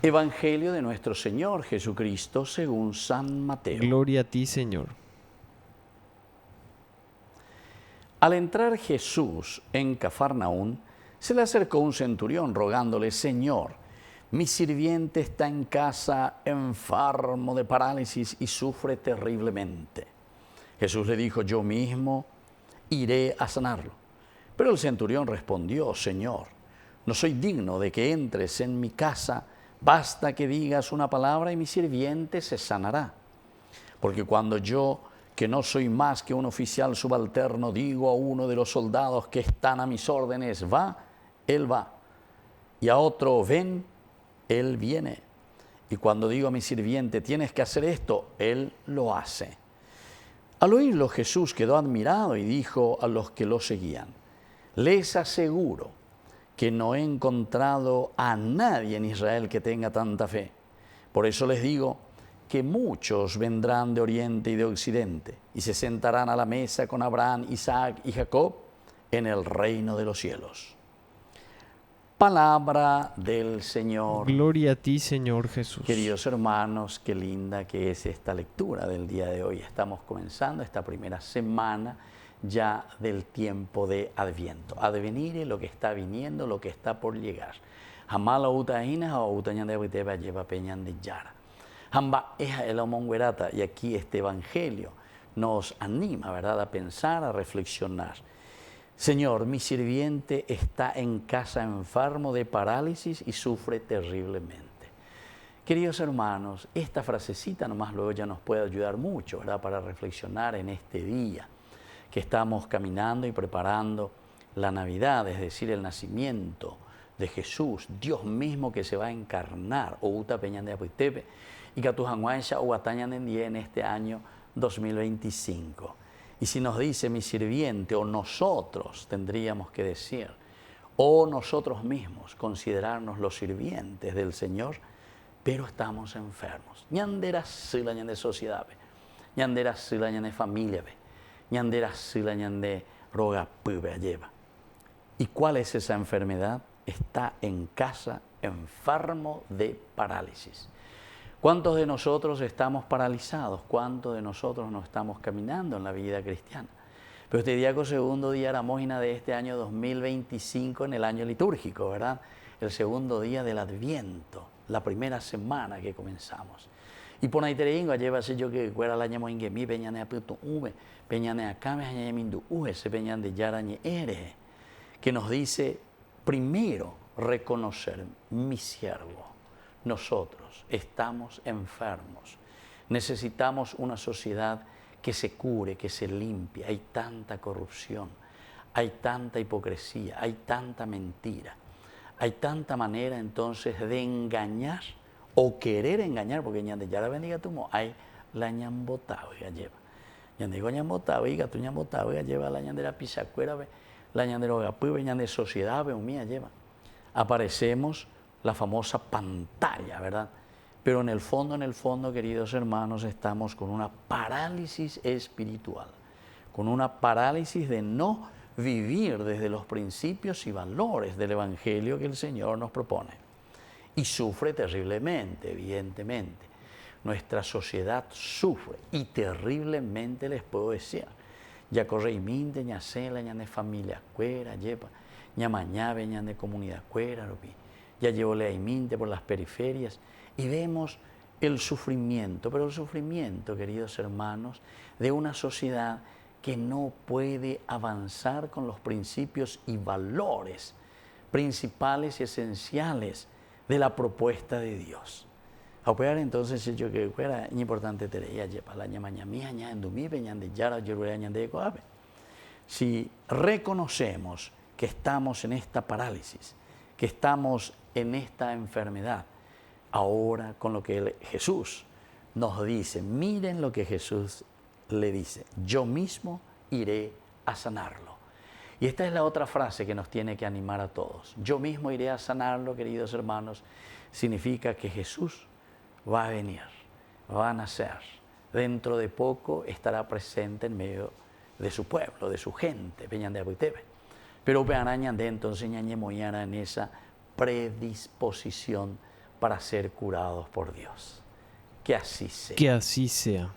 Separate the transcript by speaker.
Speaker 1: Evangelio de nuestro Señor Jesucristo según San Mateo.
Speaker 2: Gloria a ti, Señor.
Speaker 1: Al entrar Jesús en Cafarnaún, se le acercó un centurión rogándole: Señor, mi sirviente está en casa enfermo de parálisis y sufre terriblemente. Jesús le dijo: yo mismo iré a sanarlo. Pero el centurión respondió: Señor, no soy digno de que entres en mi casa. Basta que digas una palabra y mi sirviente se sanará. Porque cuando yo, que no soy más que un oficial subalterno, digo a uno de los soldados que están a mis órdenes, va, él va. Y a otro, ven, él viene. Y cuando digo a mi sirviente, tienes que hacer esto, él lo hace. Al oírlo, Jesús quedó admirado y dijo a los que lo seguían: les aseguro que no he encontrado a nadie en Israel que tenga tanta fe. Por eso les digo que muchos vendrán de oriente y de occidente y se sentarán a la mesa con Abraham, Isaac y Jacob en el reino de los cielos. Palabra del Señor.
Speaker 2: Gloria a ti, Señor Jesús.
Speaker 1: Queridos hermanos, qué linda que es esta lectura del día de hoy. Estamos comenzando esta primera semana ya del tiempo de Adviento. Advenir lo que está viniendo, lo que está por llegar. Hamala utaina o utañan de Abiteba lleva peñan de Yara. Hamba es el omonguerata, y aquí este evangelio nos anima, ¿verdad?, a pensar, a reflexionar. Señor, mi sirviente está en casa enfermo de parálisis y sufre terriblemente. Queridos hermanos, esta frasecita nomás luego ya nos puede ayudar mucho, ¿verdad?, para reflexionar en este día que estamos caminando y preparando la Navidad, es decir, el nacimiento de Jesús, Dios mismo que se va a encarnar, o uta peñan de Apuitepe, y Catujanguansha o Atañan en este año 2025. Y si nos dice mi sirviente, o nosotros tendríamos que decir, o nosotros mismos considerarnos los sirvientes del Señor, pero estamos enfermos. Ñandera sila ñande sociedad, ñandera sila ñande familia, ñandera sila ñande roga pube lleva. ¿Y cuál es esa enfermedad? Está en casa enfermo de parálisis. ¿Cuántos de nosotros estamos paralizados? ¿Cuántos de nosotros no estamos caminando en la vida cristiana? Pero este día es segundo día de la mógina de este año 2025 en el año litúrgico, ¿verdad? El segundo día del Adviento, la primera semana que comenzamos. Y por ahí te lleva así yo que fuera la llamo en que mi peñane a puto ube, peñane a came a mindu ube, se peñan de yarañe ere, que nos dice primero reconocer mi siervo. Nosotros estamos enfermos, necesitamos una sociedad que se cure, que se limpie. Hay tanta corrupción, hay tanta hipocresía, hay tanta mentira, hay tanta manera entonces de engañar o querer engañar, porque ñande ya la bendiga tu mo, hay la ñambotaviga lleva. Ñande go ñambotaviga, tu ñambotaviga lleva la ñandera pisacuera, la ñandera gapuive, ñande sociedad, mía lleva. Aparecemos la famosa pantalla, ¿verdad? Pero en el fondo, queridos hermanos, estamos con una parálisis espiritual, con una parálisis de no vivir desde los principios y valores del Evangelio que el Señor nos propone. Y sufre terriblemente, evidentemente. Nuestra sociedad sufre y terriblemente, les puedo decir. Ya corre y minte, ña cela, ña de familia cuera, lleva, ña mañave, ña de comunidad cuera, ya llevo la minte por las periferias y vemos el sufrimiento, pero el sufrimiento, queridos hermanos, de una sociedad que no puede avanzar con los principios y valores principales y esenciales de la propuesta de Dios. A operar entonces yo que fuera importante tener ya la ñamaña mía ña endumí peñan de yara yoruea ñan de coabe. Si reconocemos que estamos en esta parálisis, que estamos en esta enfermedad, ahora con lo que Jesús nos dice, miren lo que Jesús le dice: yo mismo iré a sanarlo. Y esta es la otra frase que nos tiene que animar a todos. Yo mismo iré a sanarlo, queridos hermanos, significa que Jesús va a venir, va a nacer. Dentro de poco estará presente en medio de su pueblo, de su gente, Peñan de Abuitebe. Pero Peanañan de entonces ñañe moyana en esa predisposición para ser curados por Dios. Que así sea.
Speaker 2: Que así sea.